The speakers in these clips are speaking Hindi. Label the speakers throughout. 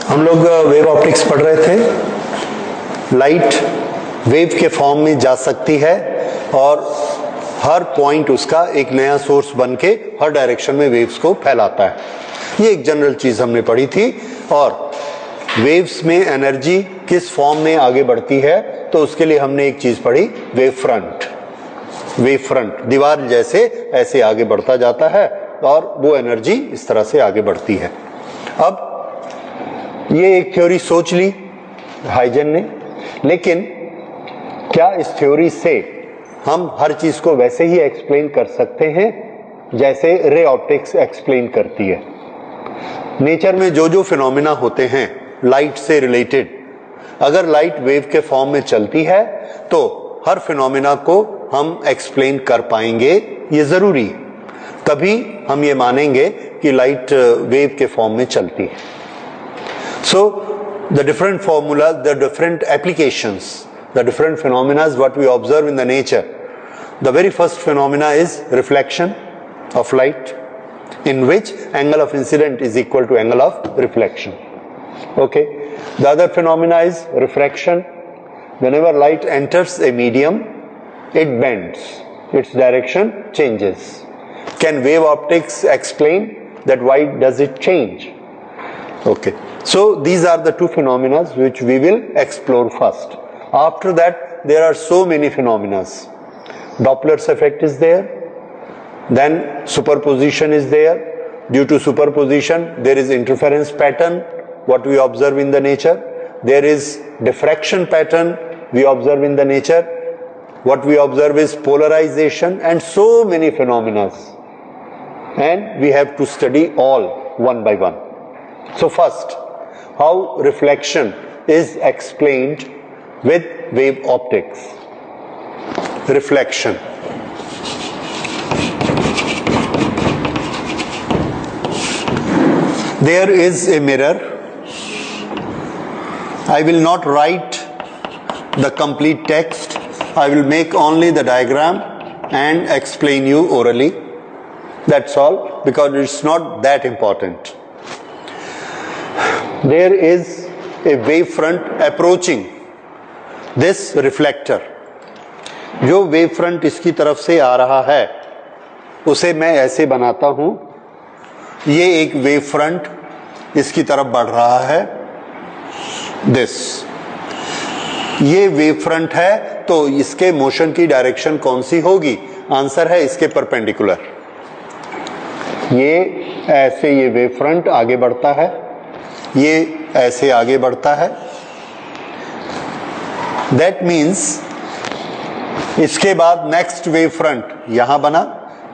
Speaker 1: हम लोग वेव ऑप्टिक्स पढ़ रहे थे। लाइट वेव के फॉर्म में जा सकती है और हर पॉइंट उसका एक नया सोर्स बन के हर डायरेक्शन में वेव्स को फैलाता है। ये एक जनरल चीज हमने पढ़ी थी। और वेव्स में एनर्जी किस फॉर्म में आगे बढ़ती है, तो उसके लिए हमने एक चीज पढ़ी, वेव फ्रंट। वेव फ्रंट दीवार जैसे ऐसे आगे बढ़ता जाता है और वो एनर्जी इस तरह से आगे बढ़ती है। अब ये एक थ्योरी सोच ली हाइजन ने, लेकिन क्या इस थ्योरी से हम हर चीज को वैसे ही एक्सप्लेन कर सकते हैं जैसे रे ऑप्टिक्स एक्सप्लेन करती है? नेचर में जो जो फिनोमिना होते हैं लाइट से रिलेटेड, अगर लाइट वेव के फॉर्म में चलती है तो हर फिनोमिना को हम एक्सप्लेन कर पाएंगे, ये जरूरी। तभी हम ये मानेंगे कि लाइट वेव के फॉर्म में चलती है। So the different formulas, the different applications, the different phenomena what we observe in the nature. The very first phenomena is reflection of light, in which angle of incident is equal to angle of reflection. Okay. The other phenomena is refraction. Whenever light enters a medium, it bends, its direction changes. Can wave optics explain that? Why does it change? Okay. So these are the two phenomena which we will explore first. After that, there are so many phenomena. Doppler's effect is there, then superposition is there. Due to superposition, there is interference pattern, what we observe in the nature. There is diffraction pattern we observe in the nature. What we observe is polarization and so many phenomena. And we have to study all one by one. So first, how reflection is explained with wave optics. Reflection. There is a mirror. I will not write the complete text. I will make only the diagram and explain you orally. That's all, because it's not that important. There is a wave front approaching this reflector. जो वेव फ्रंट इसकी तरफ से आ रहा है उसे मैं ऐसे बनाता हूं। ये एक वेव फ्रंट इसकी तरफ बढ़ रहा है, दिस। ये वेव फ्रंट है तो इसके मोशन की डायरेक्शन कौन सी होगी? आंसर है इसके परपेंडिकुलर। ये ऐसे ये वेव फ्रंट आगे बढ़ता है, ये ऐसे आगे बढ़ता है। दैट मीन्स इसके बाद नेक्स्ट वेव फ्रंट यहां बना,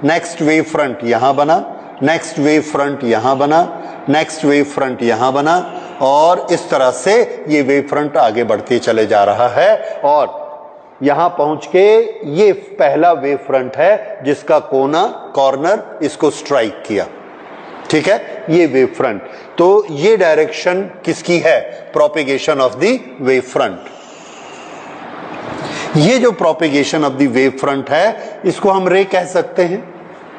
Speaker 1: नेक्स्ट वेव फ्रंट यहां बना, नेक्स्ट वेव फ्रंट यहां बना, नेक्स्ट वेव फ्रंट यहां बना, और इस तरह से ये वेव फ्रंट आगे बढ़ते चले जा रहा है। और यहां पहुंच के ये पहला वेव फ्रंट है जिसका कोना, कॉर्नर इसको स्ट्राइक किया। ठीक है, ये वेव फ्रंट। तो ये डायरेक्शन किसकी है? Propagation of the wave front. ये जो propagation of the wave front है इसको हम रे कह सकते हैं,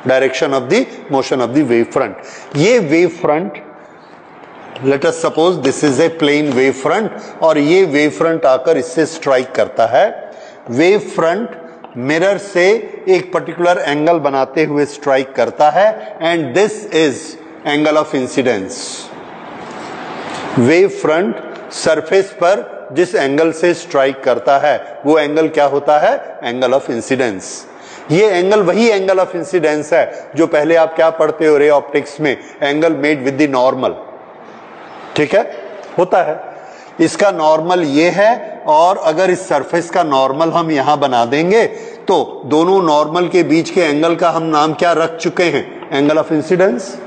Speaker 1: direction of the motion of the wave front. ये wave front, let us suppose this is a plane wave front, और ये वेव फ्रंट आकर इससे स्ट्राइक करता है। वेव फ्रंट मिरर से एक पर्टिकुलर एंगल बनाते हुए स्ट्राइक करता है, and this is angle of incidence. Wave front surface पर जिस एंगल से स्ट्राइक करता है वो एंगल क्या होता है? Angle of incidence. ये एंगल वही एंगल ऑफ इंसिडेंस है जो पहले आप क्या पढ़ते हो रे ऑप्टिक्स में, angle made with the normal. ठीक है, होता है। इसका नॉर्मल ये है, और अगर इस सरफेस का नॉर्मल हम यहां बना देंगे तो दोनों नॉर्मल के बीच के एंगल का हम नाम क्या रख चुके हैं? Angle of incidence.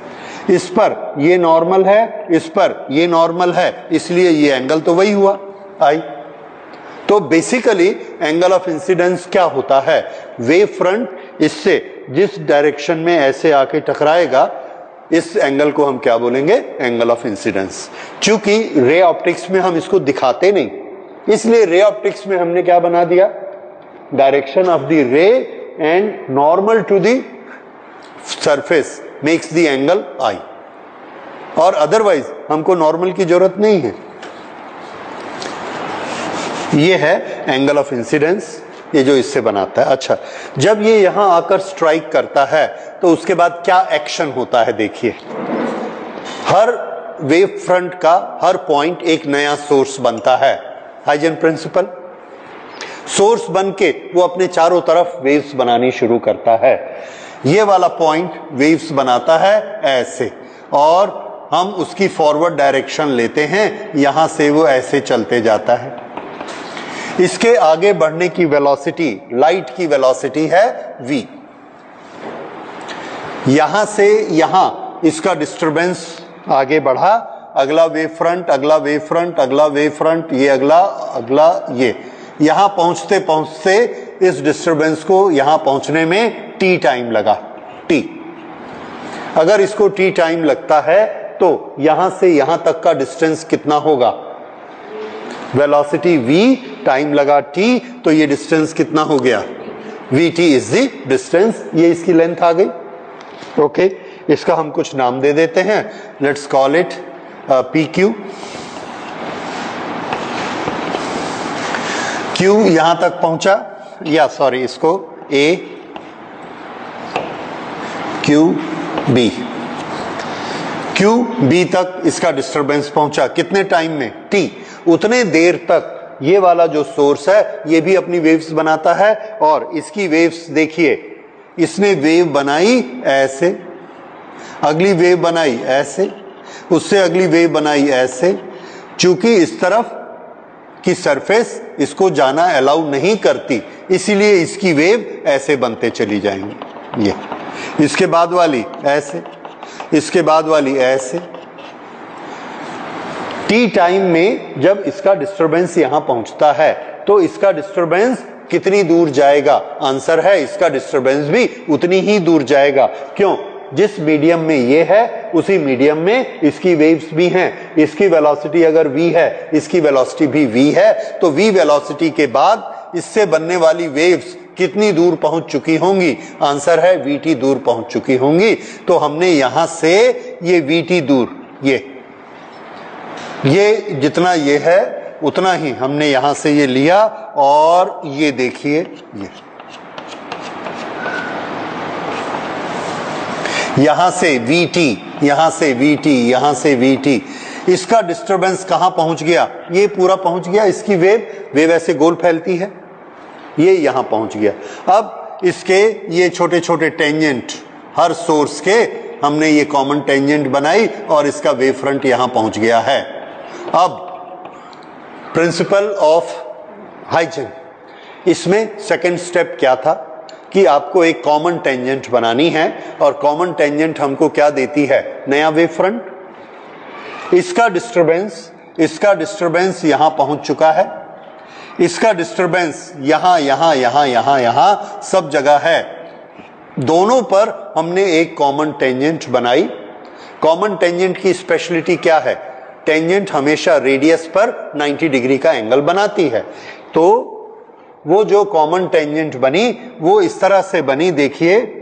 Speaker 1: इस पर ये नॉर्मल है, इस पर ये नॉर्मल है, इसलिए ये एंगल तो वही हुआ, आई। तो बेसिकली एंगल ऑफ इंसिडेंस क्या होता है? वेव फ्रंट इससे जिस डायरेक्शन में ऐसे आके टकराएगा, इस एंगल को हम क्या बोलेंगे? Angle of incidence. क्योंकि रे ऑप्टिक्स में हम इसको दिखाते नहीं, इसलिए रे ऑप्टिक्स में हमने क्या बना दिया? Direction of the ray and normal to the surface makes the angle I. और अदरवाइज हमको नॉर्मल की जरूरत नहीं है। ये है एंगल ऑफ इंसिडेंस, ये जो इससे बनाता है। अच्छा, जब ये यहां आकर स्ट्राइक करता है तो उसके बाद क्या एक्शन होता है देखिए। हर वेव फ्रंट का हर पॉइंट एक नया सोर्स बनता है, हाइजन प्रिंसिपल। सोर्स बन के वो अपने चारों तरफ वेव्स बनानी शुरू करता है। ये वाला पॉइंट वेव्स बनाता है ऐसे, और हम उसकी फॉरवर्ड डायरेक्शन लेते हैं, यहां से वो ऐसे चलते जाता है। इसके आगे बढ़ने की वेलोसिटी, लाइट की वेलोसिटी है v। यहां से यहां इसका डिस्टरबेंस आगे बढ़ा, अगला वेव फ्रंट, अगला वेव फ्रंट, अगला वेव फ्रंट, ये अगला, अगला ये। यहां पहुंचते पहुंचते इस डिस्टरबेंस को यहां पहुंचने में t टाइम लगा, t। अगर इसको t टाइम लगता है तो यहां से यहां तक का डिस्टेंस कितना होगा? वेलोसिटी v, टाइम लगा t, तो ये डिस्टेंस कितना हो गया? vt is the distance. ये इसकी लेंथ आ गई। ओके, इसका हम कुछ नाम दे देते हैं। Let's call it pq। q यहां तक पहुंचा, या सॉरी इसको a q b, q b तक इसका डिस्टरबेंस पहुंचा कितने टाइम में? t। उतने देर तक ये वाला जो सोर्स है ये भी अपनी वेव्स बनाता है, और इसकी वेव्स देखिए, इसने वेव बनाई ऐसे, अगली वेव बनाई ऐसे, उससे अगली वेव बनाई ऐसे। चूंकि इस तरफ की सरफेस इसको जाना अलाउ नहीं करती, इसीलिए इसकी वेव ऐसे बनते चली जाएंगी। ये इसके बाद वाली ऐसे, इसके बाद वाली ऐसे। टी टाइम में जब इसका डिस्टरबेंस यहां पहुंचता है तो इसका डिस्टरबेंस कितनी दूर जाएगा? आंसर है इसका डिस्टरबेंस भी उतनी ही दूर जाएगा। क्यों? जिस मीडियम में ये है उसी मीडियम में इसकी वेव्स भी हैं। इसकी वेलोसिटी अगर v है, इसकी वेलोसिटी भी v है, तो v वेलोसिटी के बाद इससे बनने वाली वेव्स कितनी दूर पहुंच चुकी होंगी? आंसर है vt दूर पहुंच चुकी होंगी। तो हमने यहां से ये vt दूर, ये जितना ये है उतना ही हमने यहां से ये लिया, और ये देखिए, ये यहां से vt, यहां से vt, यहां से vt, इसका डिस्टरबेंस कहां पहुंच गया? ये पूरा पहुंच गया। इसकी वेव ऐसे गोल फैलती है, ये यहां पहुंच गया। अब इसके ये छोटे छोटे टेंजेंट, हर सोर्स के हमने ये कॉमन टेंजेंट बनाई, और इसका वेव फ्रंट यहां पहुंच गया है। अब प्रिंसिपल ऑफ हाइजन, इसमें सेकंड स्टेप क्या था कि आपको एक कॉमन टेंजेंट बनानी है, और कॉमन टेंजेंट हमको क्या देती है? नया वेव फ्रंट। इसका डिस्टरबेंस यहां पहुंच चुका है, इसका डिस्टरबेंस यहां यहां यहां यहां यहां सब जगह है। दोनों पर हमने एक कॉमन टेंजेंट बनाई। कॉमन टेंजेंट की स्पेशलिटी क्या है? टेंजेंट हमेशा रेडियस पर 90 डिग्री का एंगल बनाती है। तो वो जो कॉमन टेंजेंट बनी वो इस तरह से बनी, देखिए,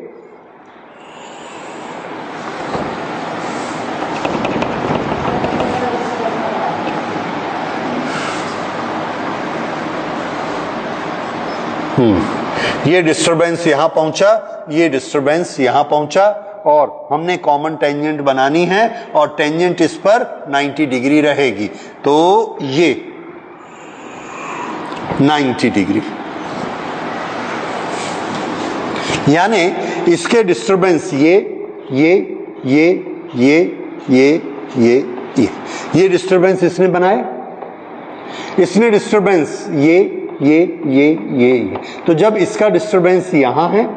Speaker 1: ये डिस्टरबेंस यहां पहुंचा, ये डिस्टरबेंस यहां पहुंचा, और हमने कॉमन टेंजेंट बनानी है, और टेंजेंट इस पर 90 डिग्री रहेगी। तो ये 90 डिग्री, यानी इसके डिस्टरबेंस ये डिस्टरबेंस इसने बनाए, इसने डिस्टरबेंस ये। तो जब इसका डिस्टरबेंस यहां है,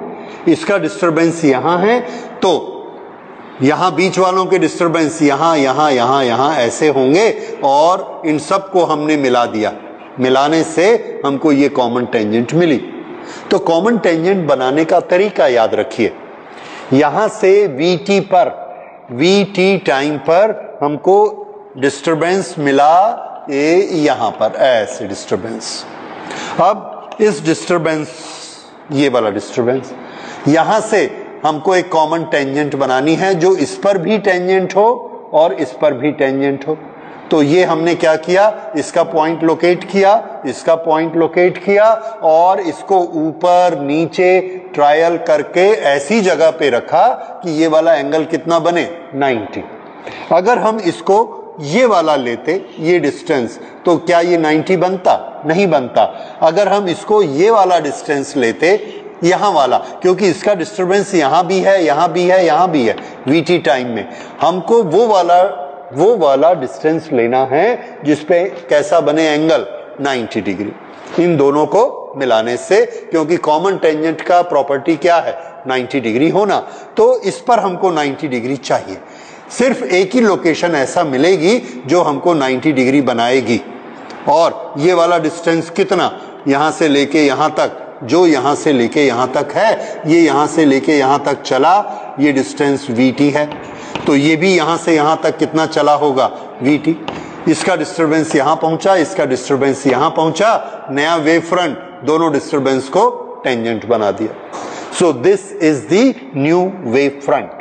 Speaker 1: इसका डिस्टरबेंस यहां है, तो यहां बीच वालों के डिस्टरबेंस यहां यहां यहां यहां ऐसे होंगे, और इन सब को हमने मिला दिया। मिलाने से हमको ये कॉमन टेंजेंट मिली। तो कॉमन टेंजेंट बनाने का तरीका याद रखिए। यहां से vt टाइम पर हमको डिस्टरबेंस मिला, यहां पर ऐसे डिस्टरबेंस। अब इस डिस्टरबेंस, ये वाला डिस्टरबेंस, यहां से हमको एक कॉमन टेंजेंट बनानी है जो इस पर भी टेंजेंट हो और इस पर भी टेंजेंट हो। तो ये हमने क्या किया, इसका पॉइंट लोकेट किया, इसका पॉइंट लोकेट किया और इसको ऊपर नीचे ट्रायल करके ऐसी जगह पे रखा कि ये वाला एंगल कितना बने, 90। अगर हम इसको ये वाला लेते, ये डिस्टेंस, तो क्या ये 90 बनता? नहीं बनता। अगर हम इसको ये वाला डिस्टेंस लेते, यहां वाला, क्योंकि इसका डिस्टरबेंस यहां भी है, यहां भी है, यहां भी है, वीटी टाइम में हमको वो वाला डिस्टेंस लेना है जिसपे कैसा बने एंगल, 90 डिग्री। इन दोनों को मिलाने से, क्योंकि कॉमन टेंजेंट का प्रॉपर्टी क्या है, 90 डिग्री होना, तो इस पर हमको 90 डिग्री चाहिए। सिर्फ एक ही लोकेशन ऐसा मिलेगी जो हमको 90 डिग्री बनाएगी। और ये वाला डिस्टेंस कितना, यहां से लेके यहां तक, जो यहां से लेके यहां तक है, ये यहां से लेके यहां तक चला, ये डिस्टेंस VT है। तो ये भी यहां से यहां तक कितना चला होगा, VT। इसका डिस्टरबेंस यहां पहुंचा, इसका डिस्टरबेंस यहां पहुंचा, नया वेव फ्रंट दोनों डिस्टरबेंस को टेंजेंट बना दिया। सो this is the new wave front,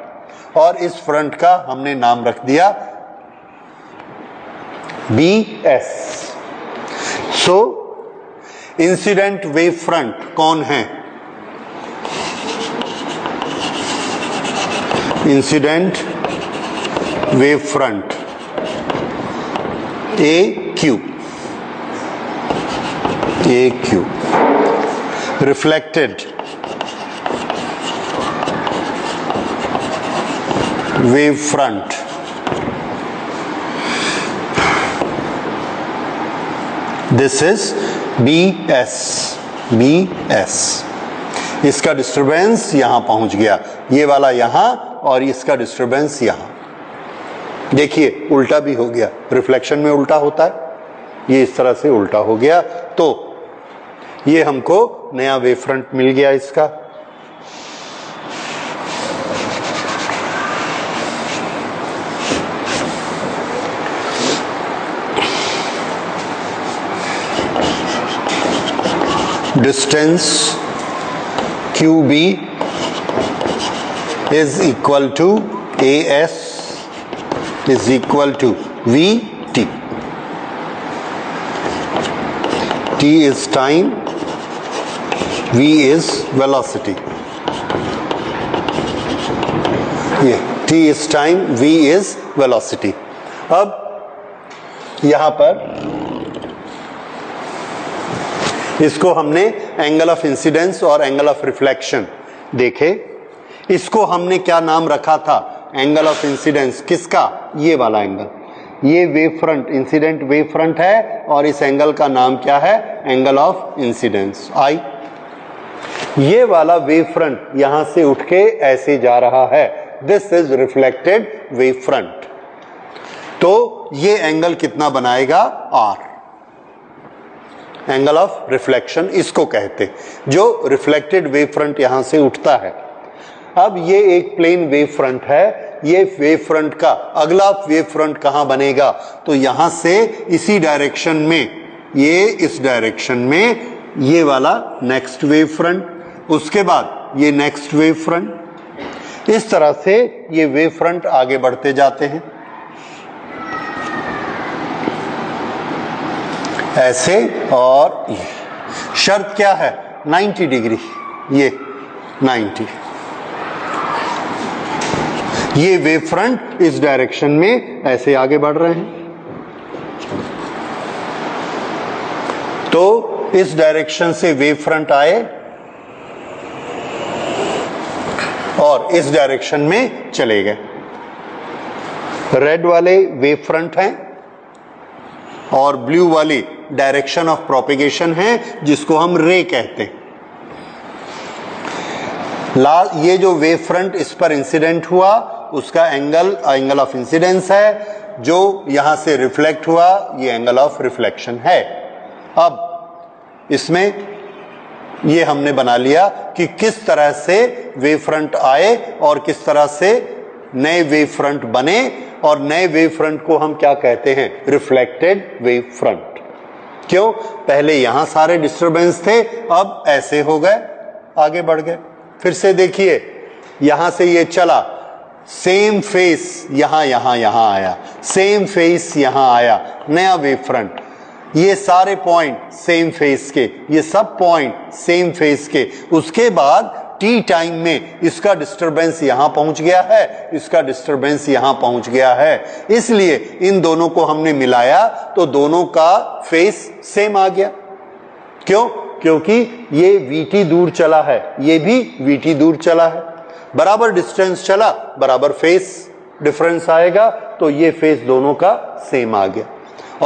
Speaker 1: और इस फ्रंट का हमने नाम रख दिया BS। सो इंसिडेंट वेव फ्रंट कौन है, incident wave front AQ, reflected wave front this is BS। इसका डिस्टरबेंस यहां पहुंच गया, ये वाला यहां और इसका डिस्टरबेंस यहां। देखिए उल्टा भी हो गया, रिफ्लेक्शन में उल्टा होता है, ये इस तरह से उल्टा हो गया, तो ये हमको नया वेव फ्रंट मिल गया इसका। Distance QB is equal to AS is equal to VT. T is time, V is velocity. ये T is time, V is velocity. अब यहां पर इसको हमने एंगल ऑफ इंसिडेंस और एंगल ऑफ रिफ्लेक्शन देखे। इसको हमने क्या नाम रखा था, एंगल ऑफ इंसिडेंस, किसका, ये वाला एंगल। ये wave front incident wave front है और इस एंगल का नाम क्या है, एंगल ऑफ इंसिडेंस I। ये वाला वेव फ्रंट यहां से उठ के ऐसे जा रहा है, this is reflected wave front. तो ये एंगल कितना बनाएगा, R, एंगल ऑफ रिफ्लेक्शन इसको कहते, जो रिफ्लेक्टेड वेव फ्रंट यहां से उठता है। अब ये एक प्लेन वेव फ्रंट है, ये वेव फ्रंट का अगला वेव फ्रंट कहां बनेगा, तो यहां से इसी डायरेक्शन में, ये इस डायरेक्शन में, ये वाला नेक्स्ट वेव फ्रंट, उसके बाद ये नेक्स्ट वेव फ्रंट, इस तरह से ये वेव फ्रंट आगे बढ़ते जाते हैं ऐसे। और शर्त क्या है, 90 डिग्री, ये 90, ये वेव फ्रंट इस डायरेक्शन में ऐसे आगे बढ़ रहे हैं, तो इस डायरेक्शन से वेव फ्रंट आए और इस डायरेक्शन में चले गए। रेड वाले वेव फ्रंट हैं और ब्लू वाली डायरेक्शन ऑफ प्रोपेगेशन है, जिसको हम रे कहते हैं। ये जो वेव फ्रंट इस पर इंसिडेंट हुआ, उसका एंगल ऑफ इंसिडेंस है, जो यहां से रिफ्लेक्ट हुआ, ये एंगल ऑफ रिफ्लेक्शन है। अब इसमें ये हमने बना लिया कि किस तरह से वेव फ्रंट आए और किस तरह से नए वेव फ्रंट बने, और नए वेव फ्रंट को हम क्या कहते हैं, रिफ्लेक्टेड वेव फ्रंट। क्यों, पहले यहां सारे डिस्टरबेंस थे, अब ऐसे हो गए, आगे बढ़ गए। फिर से देखिए, यहां से ये चला, सेम फेस यहां यहां यहां आया, सेम फेस यहां आया, नया वेव फ्रंट, ये सारे पॉइंट सेम फेस के, ये सब पॉइंट सेम फेस के। उसके बाद टी टाइम में इसका डिस्टरबेंस यहां पहुंच गया है, इसका डिस्टरबेंस यहां पहुंच गया है, इसलिए इन दोनों को हमने मिलाया तो दोनों का फेस सेम आ गया। क्यों? क्योंकि ये VT दूर चला है, ये भी VT दूर चला है, बराबर डिस्टेंस चला, बराबर फेस डिफरेंस आएगा, तो ये फेस दोनों का सेम आ गया।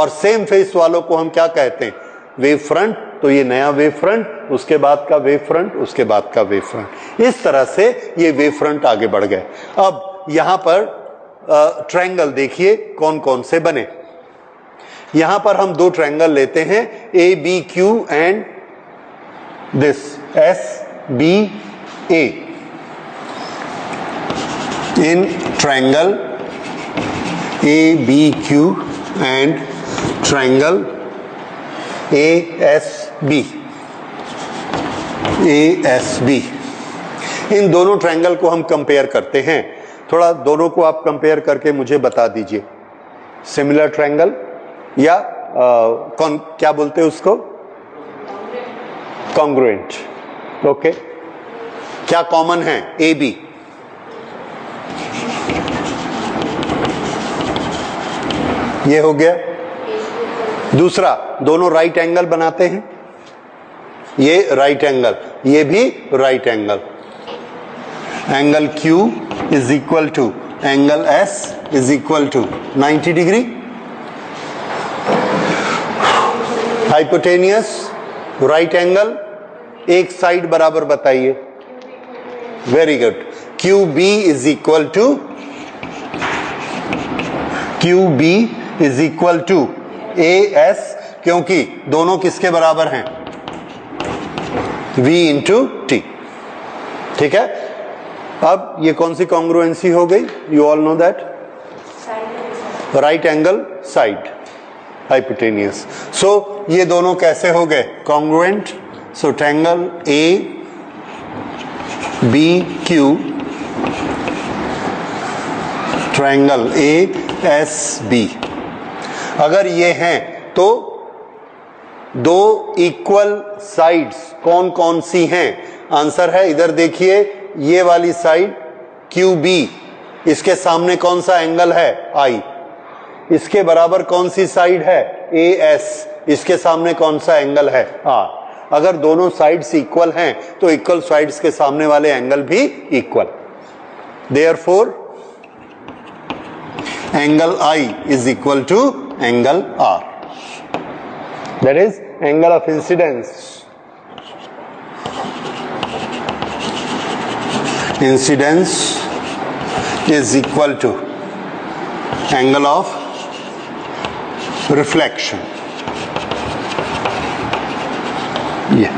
Speaker 1: और सेम फेस वालों को हम क्या कहते हैं? Wave front. तो ये नया वेव फ्रंट, उसके बाद का वेव फ्रंट, उसके बाद का वेव फ्रंट, इस तरह से ये वेव फ्रंट आगे बढ़ गए। अब यहां पर ट्रायंगल देखिए कौन कौन से बने। यहां पर हम दो ट्रायंगल लेते हैं, ABQ and this SBA। In triangle ABQ and triangle ASB, इन दोनों ट्रायंगल को हम कंपेयर करते हैं। थोड़ा दोनों को आप कंपेयर करके मुझे बता दीजिए, सिमिलर ट्रायंगल या कौन क्या बोलते हैं उसको? कॉन्ग्रुएंट। ओके, क्या कॉमन है? AB। ये हो गया। दूसरा, दोनों राइट एंगल बनाते हैं, ये राइट एंगल, ये भी right angle. Angle Q is equal to angle S is equal to 90 degree. Hypotenuse right angle, एक साइड बराबर बताइए। Very good. QB is equal to AS, क्योंकि दोनों किसके बराबर हैं? V into T। ठीक है। अब ये कौन सी कॉन्ग्रुएंसी हो गई? You all know that, right angle side, hypotenuse. So ये दोनों कैसे हो गए? Congruent. So triangle ABQ, triangle ASB। अगर ये हैं तो दो इक्वल साइड्स कौन कौन सी हैं? आंसर है, इधर देखिए, ये वाली साइड QB, इसके सामने कौन सा एंगल है? I। इसके बराबर कौन सी साइड है? AS, इसके सामने कौन सा एंगल है? R। अगर दोनों साइड्स इक्वल हैं तो इक्वल साइड्स के सामने वाले एंगल भी equal. Therefore angle I is equal to angle R. That is angle of incidence. Incidence is equal to angle of reflection. Yeah.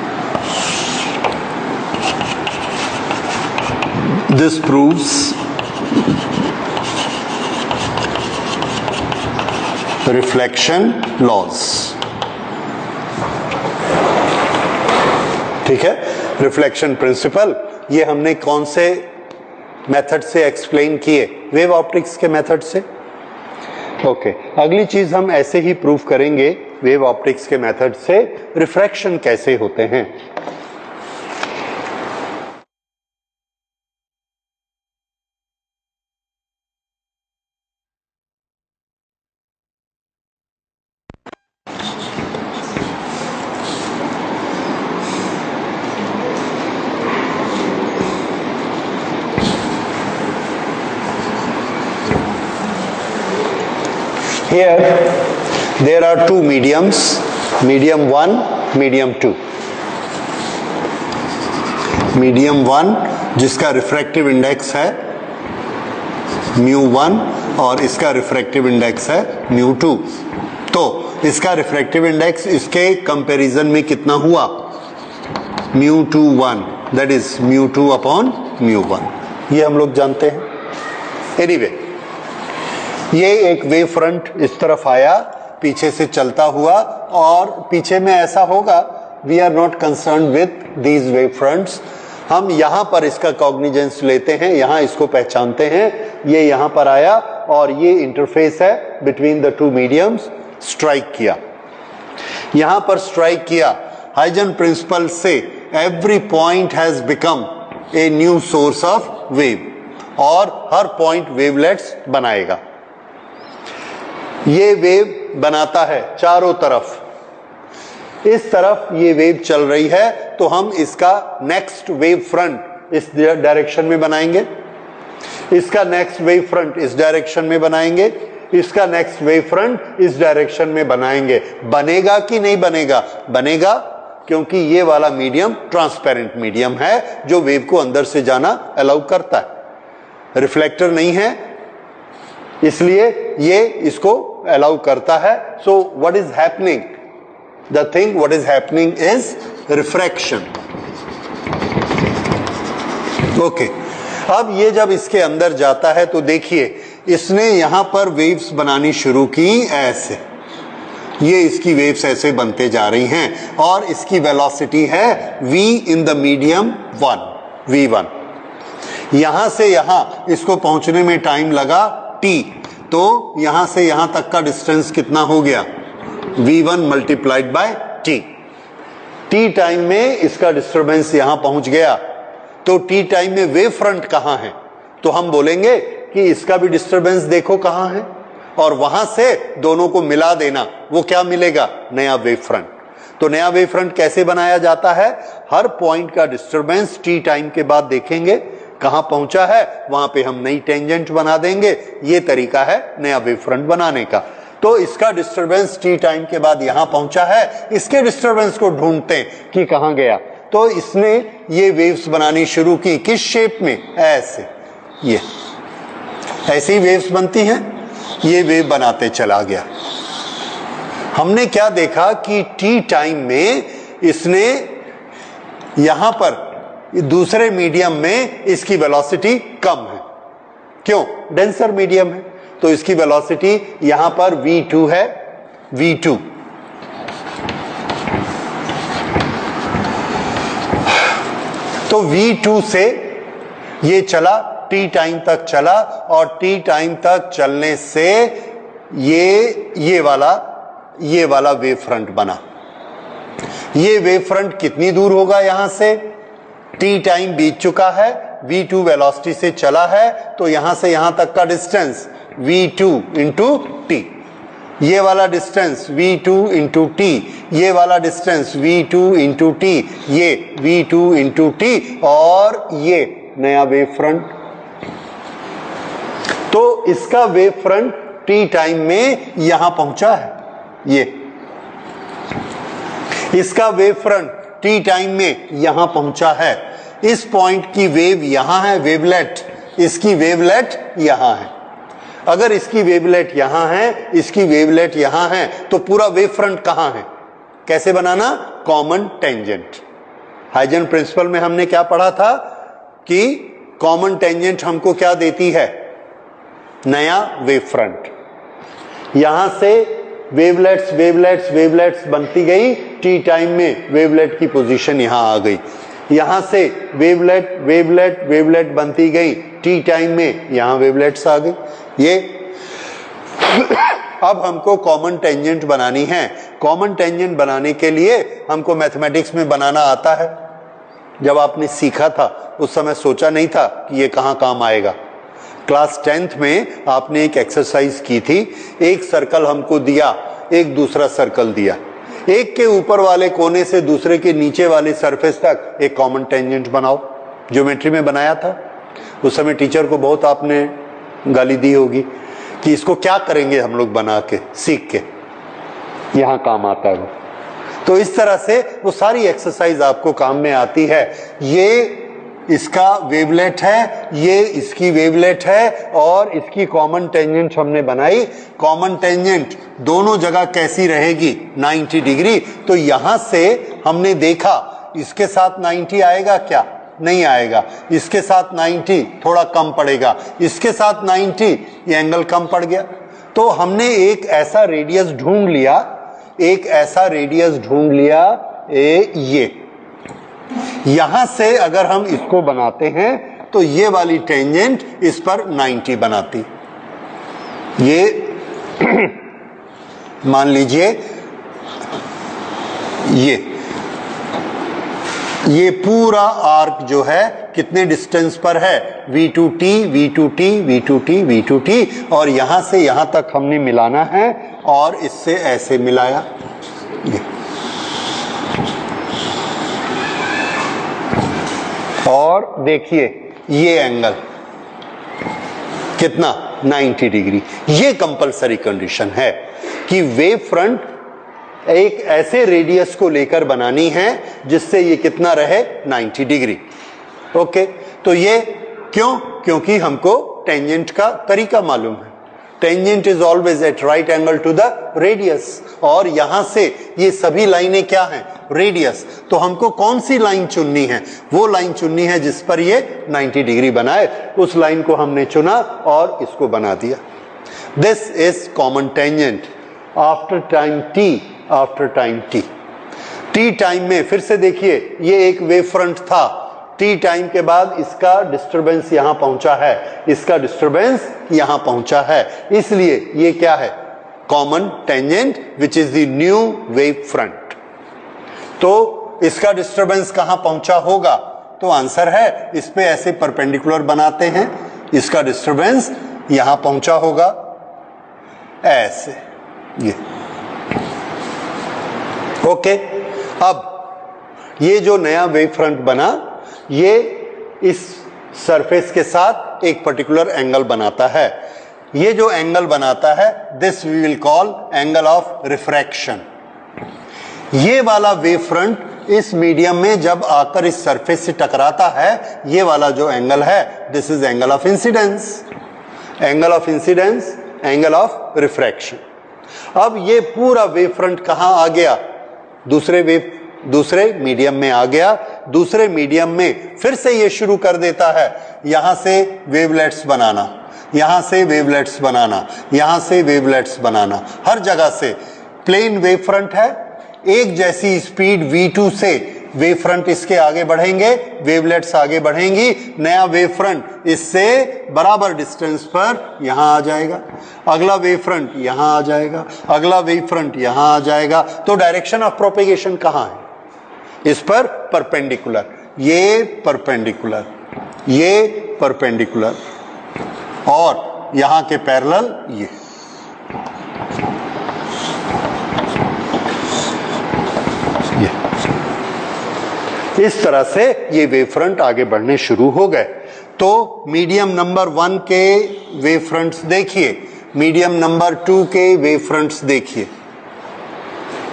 Speaker 1: This proves reflection laws. ठीक है, रिफ्लेक्शन प्रिंसिपल ये हमने कौन से मेथड से एक्सप्लेन किए? वेव ऑप्टिक्स के मेथड से। ओके, अगली चीज हम ऐसे ही प्रूव करेंगे वेव ऑप्टिक्स के मेथड से रिफ्रैक्शन कैसे होते हैं। Here there are two mediums, medium 1, medium 2. Medium 1 जिसका रिफ्रैक्टिव इंडेक्स है μ1 और इसका रिफ्रैक्टिव इंडेक्स है μ2। तो इसका रिफ्रैक्टिव इंडेक्स इसके कंपैरिजन में कितना हुआ? μ21, दैट इज μ2 अपॉन μ1। ये हम लोग जानते हैं। एनीवे, ये एक वेव फ्रंट इस तरफ आया पीछे से चलता हुआ, और पीछे में ऐसा होगा, we are not concern with these wave fronts. हम यहां पर इसका कॉग्निजेंस लेते हैं, यहां इसको पहचानते हैं, ये यहां पर आया और ये इंटरफेस है between the two mediums, strike किया, यहां पर स्ट्राइक किया। हाइजन प्रिंसिपल से every point has become a new source of wave और हर पॉइंट वेवलेट्स बनाएगा। ये वेव बनाता है चारों तरफ, इस तरफ ये वेव चल रही है तो हम इसका नेक्स्ट वेव फ्रंट इस डायरेक्शन में बनाएंगे, इसका नेक्स्ट वेव फ्रंट इस डायरेक्शन में बनाएंगे, इसका नेक्स्ट वेव फ्रंट इस डायरेक्शन में बनाएंगे। बनेगा कि नहीं बनेगा? बनेगा, क्योंकि ये वाला मीडियम ट्रांसपेरेंट मीडियम है जो वेव को अंदर से जाना अलाउ करता है, रिफ्लेक्टर नहीं है, इसलिए ये इसको अलाउ करता है। So what is happening? The thing what is happening is refraction. Okay. अब ये जब इसके अंदर जाता है तो देखिए इसने यहां पर वेव्स बनानी शुरू की ऐसे, ये इसकी वेव्स ऐसे बनते जा रही हैं और इसकी वेलोसिटी है v in the medium 1 v1। यहां से यहां इसको पहुंचने में टाइम लगा t, तो यहां से यहां तक का डिस्टेंस कितना हो गया? v1 multiplied by t। t time में इसका डिस्टरबेंस यहां पहुंच गया, तो t टाइम में वेव फ्रंट कहां है? तो हम बोलेंगे कि इसका भी डिस्टरबेंस देखो कहां है और वहां से दोनों को मिला देना, वो क्या मिलेगा? नया वेव फ्रंट। तो नया वेव फ्रंट कैसे बनाया जाता है? हर पॉइंट का डिस्टरबेंस t टाइम के बाद देखेंगे कहां पहुंचा है, वहां पे हम नई टेंजेंट बना देंगे। ये तरीका है नया वेव फ्रंट बनाने का। तो इसका डिस्टरबेंस t टाइम के बाद यहां पहुंचा है, इसके डिस्टरबेंस को ढूंढते हैं कि कहां गया। तो इसने ये वेव्स बनानी शुरू की, किस शेप में? ऐसे, ये ऐसी वेव्स बनती हैं, ये वेव बनाते चला गया। हमने क्या देखा कि t टाइम में इसने यहां पर दूसरे मीडियम में इसकी वेलोसिटी कम है, क्यों? डेंसर मीडियम है, तो इसकी वेलोसिटी यहां पर v2 है, v2। तो v2 से ये चला t टाइम तक चला और t टाइम तक चलने से ये वाला वेव फ्रंट बना। ये वेव फ्रंट कितनी दूर होगा यहां से? t टाइम बीत चुका है, v2 वेलोसिटी से चला है, तो यहां से यहां तक का डिस्टेंस v2 इंटू t, ये वाला डिस्टेंस v2 इंटू t, ये वाला डिस्टेंस v2 इंटू t, ये v2 इंटू t और ये नया वेव फ्रंट। तो इसका वेव फ्रंट t टाइम में यहां पहुंचा है, ये इसका वेव फ्रंट t टाइम में यहां पहुंचा है। इस पॉइंट की वेव यहां है, वेवलेट, इसकी वेवलेट यहां है। अगर इसकी वेवलेट यहां है, इसकी वेवलेट यहां है, तो पूरा वेव फ्रंट कहां है? कैसे बनाना? Common tangent. हाइजन प्रिंसिपल में हमने क्या पढ़ा था कि कॉमन टेंजेंट हमको क्या देती है? नया वेव फ्रंट। यहां से वेवलेट्स वेवलेट्स वेवलेट्स बनती गई, टी टाइम में वेवलेट की पोजीशन यहां आ गई। यहां से वेवलेट वेवलेट वेवलेट बनती गई, टी टाइम में यहां वेवलेट्स आ गई। ये अब हमको कॉमन टेंजेंट बनानी है। कॉमन टेंजेंट बनाने के लिए हमको मैथमेटिक्स में बनाना आता है। जब आपने सीखा था उस समय सोचा नहीं था कि ये कहां काम आएगा। क्लास 10th में आपने एक एक्सरसाइज की थी, एक सर्कल हमको दिया, एक दूसरा सर्कल दिया, एक के ऊपर वाले कोने से दूसरे के नीचे वाले सरफेस तक एक कॉमन टेंजेंट बनाओ। ज्योमेट्री में बनाया था, उस समय टीचर को बहुत आपने गाली दी होगी कि इसको क्या करेंगे हम लोग बना के, सीख के, यहां काम आता है वो। तो इस तरह से वो सारी एक्सरसाइज आपको काम में आती है। ये इसका वेवलेट है, ये इसकी वेवलेट है और इसकी कॉमन टेंजेंट हमने बनाई। कॉमन टेंजेंट दोनों जगह कैसी रहेगी? 90 डिग्री। तो यहां से हमने देखा इसके साथ 90 आएगा क्या? नहीं आएगा। इसके साथ 90 थोड़ा कम पड़ेगा, इसके साथ 90 ये एंगल कम पड़ गया। तो हमने एक ऐसा रेडियस ढूंढ लिया, एक ऐसा रेडियस ढूंढ लिया, यहां से अगर हम इसको बनाते हैं तो ये वाली टेंजेंट इस पर 90 बनाती। ये मान लीजिए ये पूरा आर्क जो है कितने डिस्टेंस पर है, V2T, V2T, V2T, V2T, और यहां से यहां तक हमने मिलाना है और इससे ऐसे मिलाया। और देखिए ये एंगल कितना, 90 डिग्री। ये कंपलसरी कंडीशन है कि वेव फ्रंट एक ऐसे रेडियस को लेकर बनानी है जिससे ये कितना रहे, 90 डिग्री। ओके, तो ये क्यों? क्योंकि हमको टेंजेंट का तरीका मालूम है। Tangent is always at right angle to the radius, और यहां से ये सभी लाइनें क्या हैं, रेडियस। तो हमको कौन सी लाइन चुननी है? वो लाइन चुननी है जिस पर ये 90 डिग्री बनाए। उस लाइन को हमने चुना और इसको बना दिया। This is common tangent after time t, after time t। t time में फिर से देखिए, ये एक वेव फ्रंट था, t टाइम के बाद इसका डिस्टरबेंस यहां पहुंचा है, इसका डिस्टरबेंस यहां पहुंचा है, इसलिए ये क्या है, common tangent which is the new wave front. तो इसका डिस्टरबेंस कहां पहुंचा होगा? तो आंसर है, इस पे ऐसे परपेंडिकुलर बनाते हैं, इसका डिस्टरबेंस यहां पहुंचा होगा ऐसे, ये। ओके, अब ये जो नया वेव फ्रंट बना, ये इस सरफेस के साथ एक पर्टिकुलर एंगल बनाता है। ये जो एंगल बनाता है, this we will call angle of refraction. ये वाला वेव फ्रंट इस मीडियम में जब आकर इस सरफेस से टकराता है, ये वाला जो एंगल है, this is angle of incidence. Angle of incidence, angle of refraction. अब ये पूरा वेव फ्रंट कहां आ गया? दूसरे मीडियम में आ गया। दूसरे मीडियम में फिर से ये शुरू कर देता है यहां से वेवलेट्स बनाना, यहां से वेवलेट्स बनाना, यहां से वेवलेट्स बनाना। हर जगह से प्लेन वेव फ्रंट है, एक जैसी स्पीड v2 से वेव फ्रंट इसके आगे बढ़ेंगे, वेवलेट्स आगे बढ़ेंगी, नया वेव फ्रंट इससे बराबर डिस्टेंस पर यहां आ जाएगा, अगला वेव फ्रंट यहां आ जाएगा, अगला वेव फ्रंट यहां आ जाएगा। तो डायरेक्शन ऑफ प्रोपेगेशन कहां है? इस पर परपेंडिकुलर, ये परपेंडिकुलर, ये परपेंडिकुलर, और यहां के पैरेलल ये। इस तरह से ये वेव फ्रंट आगे बढ़ने शुरू हो गए। तो मीडियम नंबर 1 के वेव फ्रंट्स देखिए, मीडियम नंबर 2 के वेव फ्रंट्स देखिए।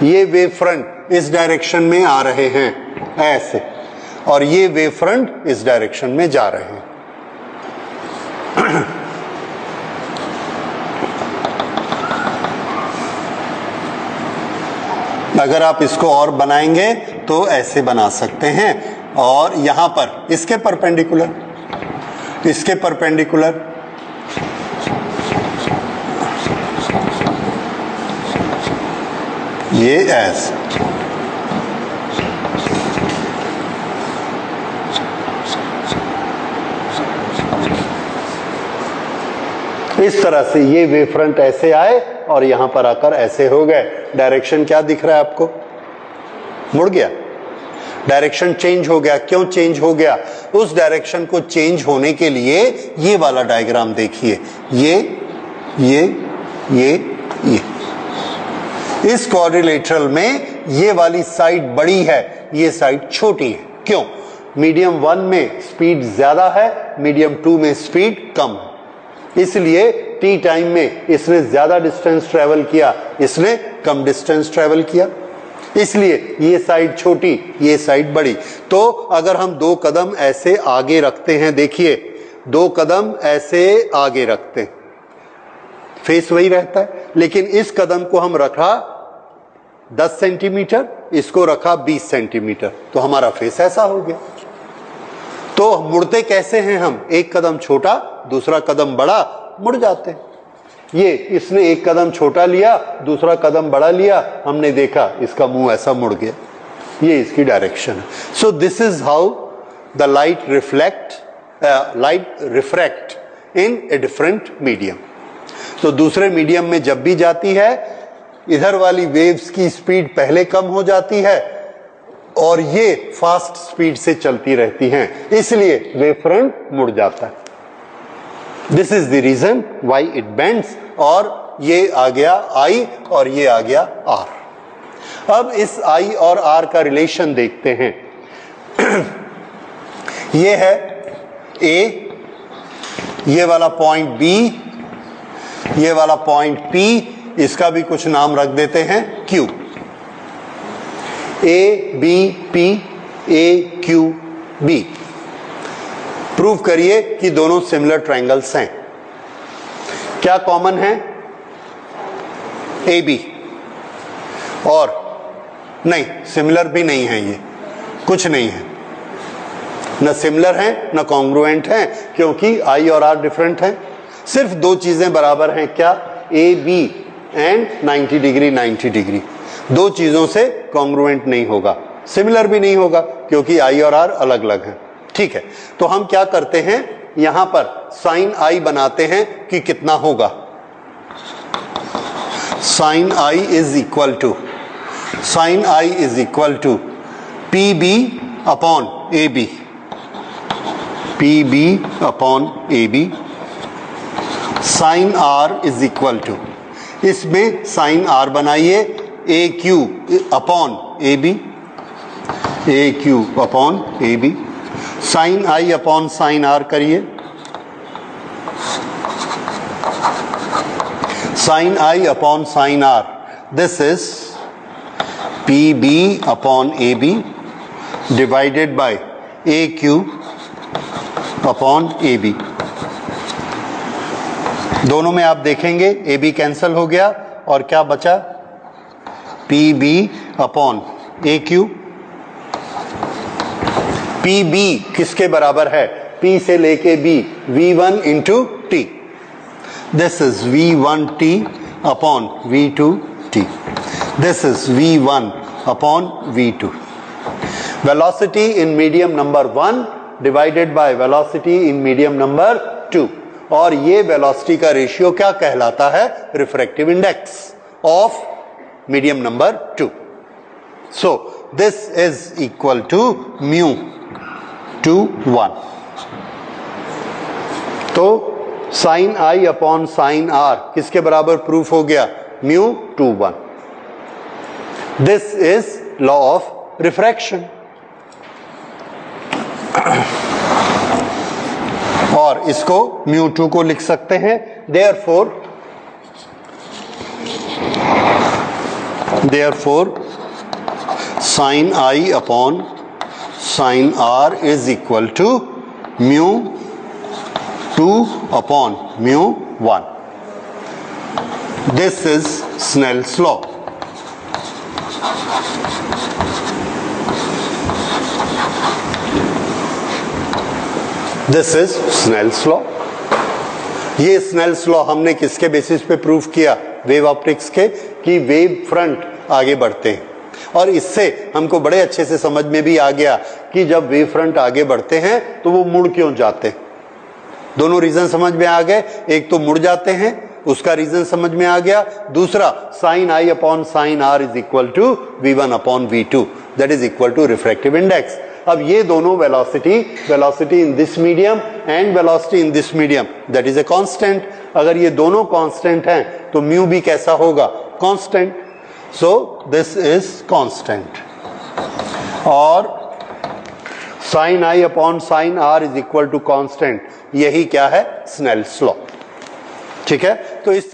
Speaker 1: ये वेव फ्रंट इस डायरेक्शन में आ रहे हैं ऐसे, और ये वेव फ्रंट इस डायरेक्शन में जा रहे हैं। अगर आप इसको और बनाएंगे तो ऐसे बना सकते हैं, और यहां पर इसके परपेंडिकुलर, इसके परपेंडिकुलर, ये ऐसे। इस तरह से ये वेव फ्रंट ऐसे आए और यहां पर आकर ऐसे हो गए। डायरेक्शन क्या दिख रहा है आपको? मुड़ गया, डायरेक्शन चेंज हो गया। क्यों चेंज हो गया? उस डायरेक्शन को चेंज होने के लिए ये वाला डायग्राम देखिए, ये। इस क्वाड्रिलेटरल में ये वाली साइड बड़ी है, ये साइड छोटी है। क्यों? मीडियम 1 में स्पीड ज्यादा है, मीडियम 2 में स्पीड कम है, इसलिए टी टाइम में इसने ज्यादा डिस्टेंस ट्रेवल किया, इसने कम डिस्टेंस ट्रेवल किया, इसलिए ये साइड छोटी, ये साइड बड़ी। तो अगर हम 2 कदम ऐसे आगे रखते हैं, देखिए 2 कदम ऐसे आगे रखते हैं, फेस वही रहता है, लेकिन इस कदम को हम रखा 10 सेंटीमीटर, इसको रखा 20 सेंटीमीटर, तो हमारा फेस ऐसा हो गया। तो मुड़ते कैसे हैं हम? एक कदम छोटा, दूसरा कदम बड़ा, मुड़ जाते हैं। ये इसने एक कदम छोटा लिया, दूसरा कदम बड़ा लिया, हमने देखा इसका मुंह ऐसा मुड़ गया। ये इसकी डायरेक्शन है। सो this is how the light refract in a different medium. तो दूसरे मीडियम में जब भी जाती है, इधर वाली वेव्स की स्पीड पहले कम हो जाती है और ये फास्ट स्पीड से चलती रहती हैं, इसलिए वेव फ्रंट मुड़ जाता है। This is the reason why it bends, और ये आ गया I और ये आ गया R। अब इस I और R का रिलेशन देखते हैं। ये है A, ये वाला पॉइंट B, ये वाला पॉइंट P, इसका भी कुछ नाम रख देते हैं Q। A B P A Q B। Prove करिए कि दोनों सिमिलर ट्रायंगल्स हैं। क्या कॉमन है? AB, और नहीं, सिमिलर भी नहीं है, ये कुछ नहीं है, न सिमिलर है न कॉन्ग्रुएंट है, क्योंकि I और R डिफरेंट हैं। सिर्फ दो चीजें बराबर हैं, क्या? AB and 90 degree 90 degree. दो चीजों से कॉन्ग्रुएंट नहीं होगा, सिमिलर भी नहीं होगा, क्योंकि I और R अलग अलग हैं। ठीक है, तो हम क्या करते हैं, यहां पर साइन I बनाते हैं कि कितना होगा। Sine I is equal to PB upon AB, PB upon AB। Sine R is equal to, इसमें साइन R बनाइए, AQ upon AB, AQ upon AB। Sine I upon sine R करिए, sine I upon sine R, this is PB upon AB divided by AQ upon AB। दोनों में आप देखेंगे AB कैंसल हो गया और क्या बचा? PB upon AQ। PB किसके बराबर है? P से लेके B, V1 into T। This is V1T upon V2T। This is V1 upon V2। Velocity in medium number 1 divided by velocity in medium number 2, और ये वेलोसिटी का रेशियो क्या कहलाता है? Refractive index of medium number 2। So this is equal to mu two 1। तो sine I upon sine R किसके बराबर प्रूफ हो गया? Mu two 1। This is law of refraction. और इसको म्यू 2 को लिख सकते हैं, therefore sine I upon sine R is equal to mu 2 upon mu 1। This is Snell's law. This is Snell's law. ये स्नेल्स लॉ हमने किसके बेसिस पे प्रूव किया? वेव ऑप्टिक्स के, कि वेव फ्रंट आगे बढ़ते हैं। और इससे हमको बड़े अच्छे से समझ में भी आ गया कि जब वेव फ्रंट आगे बढ़ते हैं तो वो मुड़ क्यों जाते हैं। दोनों रीजन समझ में आ गए, एक तो मुड़ जाते हैं उसका रीजन समझ में आ गया, दूसरा sine I upon sine R is equal to V1 upon V2, that is equal to refractive index. अब ये दोनों velocity in this medium and velocity in this medium, that is a constant. अगर ये दोनों कांस्टेंट हैं तो म्यू भी कैसा होगा? Constant. So this is constant. और sine I upon sine R is equal to constant, यही क्या है? Snell's law. ठीक है, तो इस